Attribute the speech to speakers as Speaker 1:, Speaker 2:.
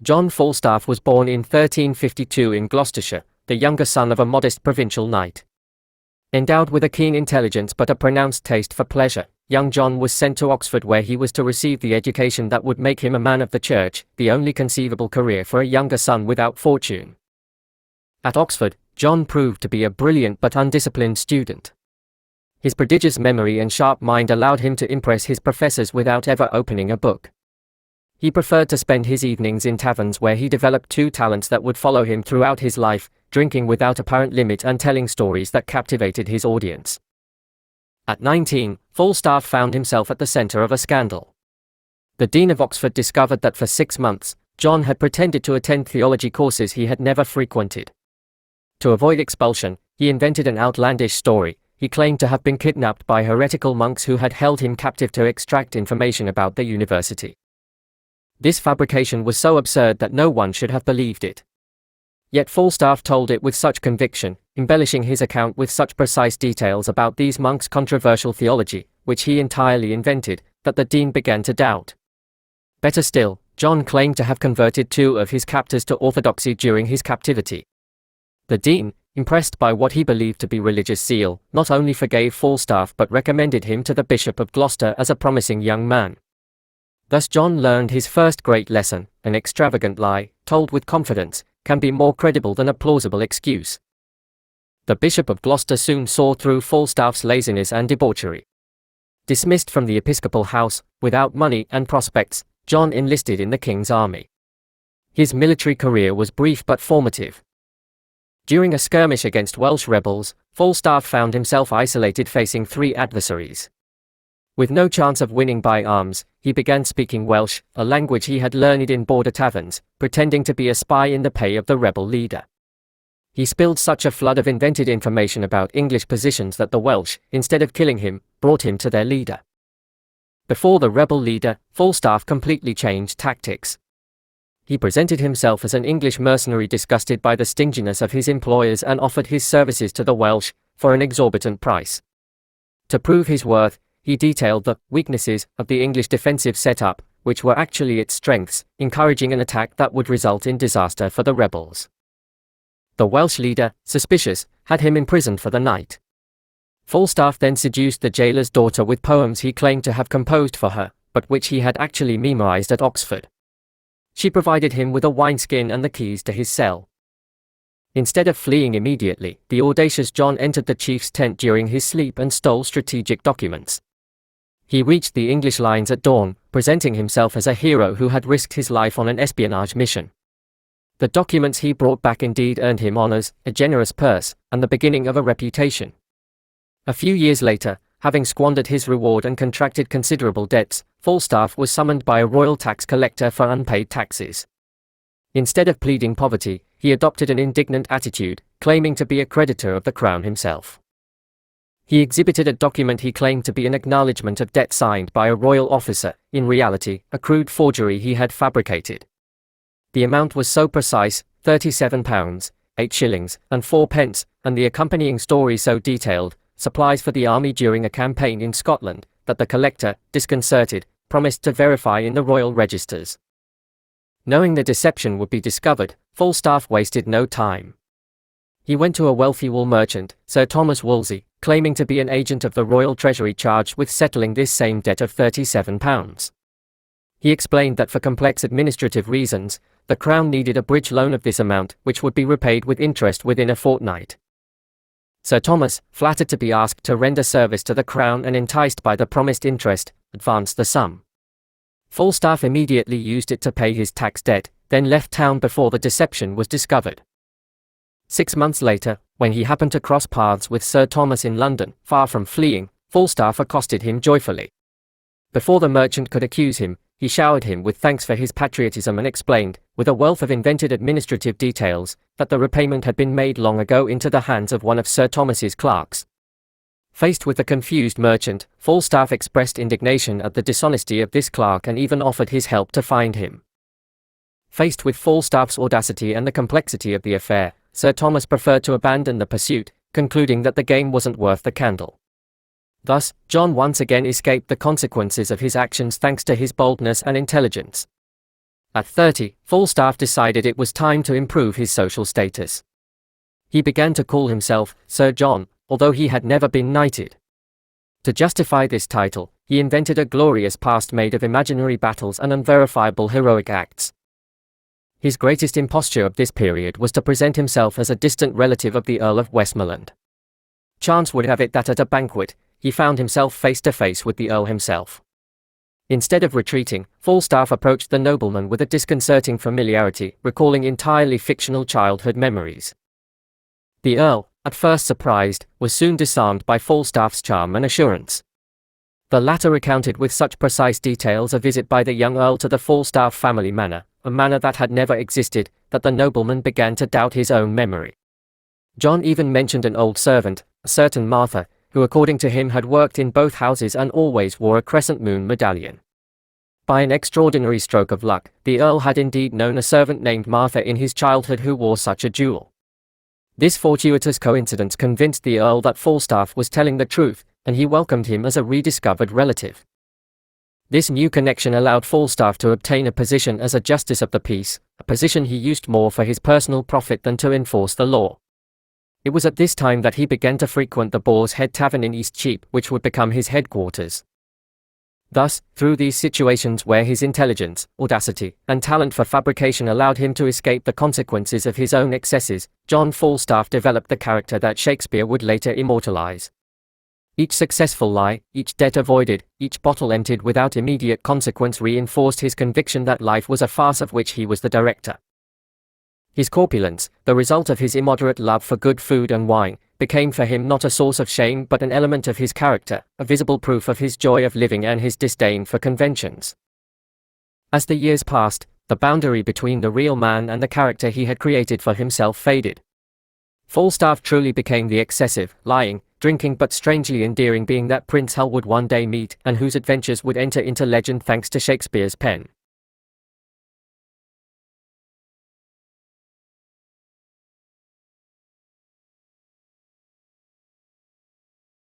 Speaker 1: John Falstaff was born in 1352 in Gloucestershire, the younger son of a modest provincial knight. Endowed with a keen intelligence but a pronounced taste for pleasure, young John was sent to Oxford, where he was to receive the education that would make him a man of the church, the only conceivable career for a younger son without fortune. At Oxford, John proved to be a brilliant but undisciplined student. His prodigious memory and sharp mind allowed him to impress his professors without ever opening a book. He preferred to spend his evenings in taverns, where he developed two talents that would follow him throughout his life: drinking without apparent limit and telling stories that captivated his audience. At 19, Falstaff found himself at the centre of a scandal. The Dean of Oxford discovered that for 6 months, John had pretended to attend theology courses he had never frequented. To avoid expulsion, he invented an outlandish story. He claimed to have been kidnapped by heretical monks who had held him captive to extract information about the university. This fabrication was so absurd that no one should have believed it. Yet Falstaff told it with such conviction, embellishing his account with such precise details about these monks' controversial theology, which he entirely invented, that the dean began to doubt. Better still, John claimed to have converted 2 of his captors to orthodoxy during his captivity. The dean, impressed by what he believed to be religious zeal, not only forgave Falstaff but recommended him to the Bishop of Gloucester as a promising young man. Thus John learned his first great lesson: an extravagant lie, told with confidence, can be more credible than a plausible excuse. The Bishop of Gloucester soon saw through Falstaff's laziness and debauchery. Dismissed from the episcopal house, without money and prospects, John enlisted in the king's army. His military career was brief but formative. During a skirmish against Welsh rebels, Falstaff found himself isolated, facing 3 adversaries. With no chance of winning by arms, he began speaking Welsh, a language he had learned in border taverns, pretending to be a spy in the pay of the rebel leader. He spilled such a flood of invented information about English positions that the Welsh, instead of killing him, brought him to their leader. Before the rebel leader, Falstaff completely changed tactics. He presented himself as an English mercenary disgusted by the stinginess of his employers, and offered his services to the Welsh for an exorbitant price. To prove his worth, he detailed the weaknesses of the English defensive setup, which were actually its strengths, encouraging an attack that would result in disaster for the rebels. The Welsh leader, suspicious, had him imprisoned for the night. Falstaff then seduced the jailer's daughter with poems he claimed to have composed for her, but which he had actually memorized at Oxford. She provided him with a wineskin and the keys to his cell. Instead of fleeing immediately, the audacious John entered the chief's tent during his sleep and stole strategic documents. He reached the English lines at dawn, presenting himself as a hero who had risked his life on an espionage mission. The documents he brought back indeed earned him honors, a generous purse, and the beginning of a reputation. A few years later, having squandered his reward and contracted considerable debts, Falstaff was summoned by a royal tax collector for unpaid taxes. Instead of pleading poverty, he adopted an indignant attitude, claiming to be a creditor of the crown himself. He exhibited a document he claimed to be an acknowledgement of debt signed by a royal officer, in reality, a crude forgery he had fabricated. The amount was so precise, £37, 8 shillings, and 4 pence, and the accompanying story so detailed, supplies for the army during a campaign in Scotland, that the collector, disconcerted, promised to verify in the royal registers. Knowing the deception would be discovered, Falstaff wasted no time. He went to a wealthy wool merchant, Sir Thomas Wolsey, claiming to be an agent of the royal treasury charged with settling this same debt of £37. He explained that for complex administrative reasons, the crown needed a bridge loan of this amount, which would be repaid with interest within a fortnight. Sir Thomas, flattered to be asked to render service to the crown and enticed by the promised interest, advanced the sum. Falstaff immediately used it to pay his tax debt, then left town before the deception was discovered. 6 months later, when he happened to cross paths with Sir Thomas in London, far from fleeing, Falstaff accosted him joyfully. Before the merchant could accuse him, he showered him with thanks for his patriotism and explained, with a wealth of invented administrative details, that the repayment had been made long ago into the hands of one of Sir Thomas's clerks. Faced with the confused merchant, Falstaff expressed indignation at the dishonesty of this clerk and even offered his help to find him. Faced with Falstaff's audacity and the complexity of the affair, Sir Thomas preferred to abandon the pursuit, concluding that the game wasn't worth the candle. Thus, John once again escaped the consequences of his actions thanks to his boldness and intelligence. At 30, Falstaff decided it was time to improve his social status. He began to call himself Sir John, although he had never been knighted. To justify this title, he invented a glorious past made of imaginary battles and unverifiable heroic acts. His greatest imposture of this period was to present himself as a distant relative of the Earl of Westmoreland. Chance would have it that at a banquet, he found himself face to face with the Earl himself. Instead of retreating, Falstaff approached the nobleman with a disconcerting familiarity, recalling entirely fictional childhood memories. The Earl, at first surprised, was soon disarmed by Falstaff's charm and assurance. The latter recounted with such precise details a visit by the young Earl to the Falstaff family manor, a manor that had never existed, that the nobleman began to doubt his own memory. John even mentioned an old servant, a certain Martha, who according to him had worked in both houses and always wore a crescent moon medallion. By an extraordinary stroke of luck, the Earl had indeed known a servant named Martha in his childhood who wore such a jewel. This fortuitous coincidence convinced the Earl that Falstaff was telling the truth, and he welcomed him as a rediscovered relative. This new connection allowed Falstaff to obtain a position as a justice of the peace, a position he used more for his personal profit than to enforce the law. It was at this time that he began to frequent the Boar's Head Tavern in East Cheap, which would become his headquarters. Thus, through these situations where his intelligence, audacity, and talent for fabrication allowed him to escape the consequences of his own excesses, John Falstaff developed the character that Shakespeare would later immortalize. Each successful lie, each debt avoided, each bottle emptied without immediate consequence reinforced his conviction that life was a farce of which he was the director. His corpulence, the result of his immoderate love for good food and wine, became for him not a source of shame but an element of his character, a visible proof of his joy of living and his disdain for conventions. As the years passed, the boundary between the real man and the character he had created for himself faded. Falstaff truly became the excessive, lying, drinking but strangely endearing being that Prince Hal would one day meet and whose adventures would enter into legend thanks to Shakespeare's pen.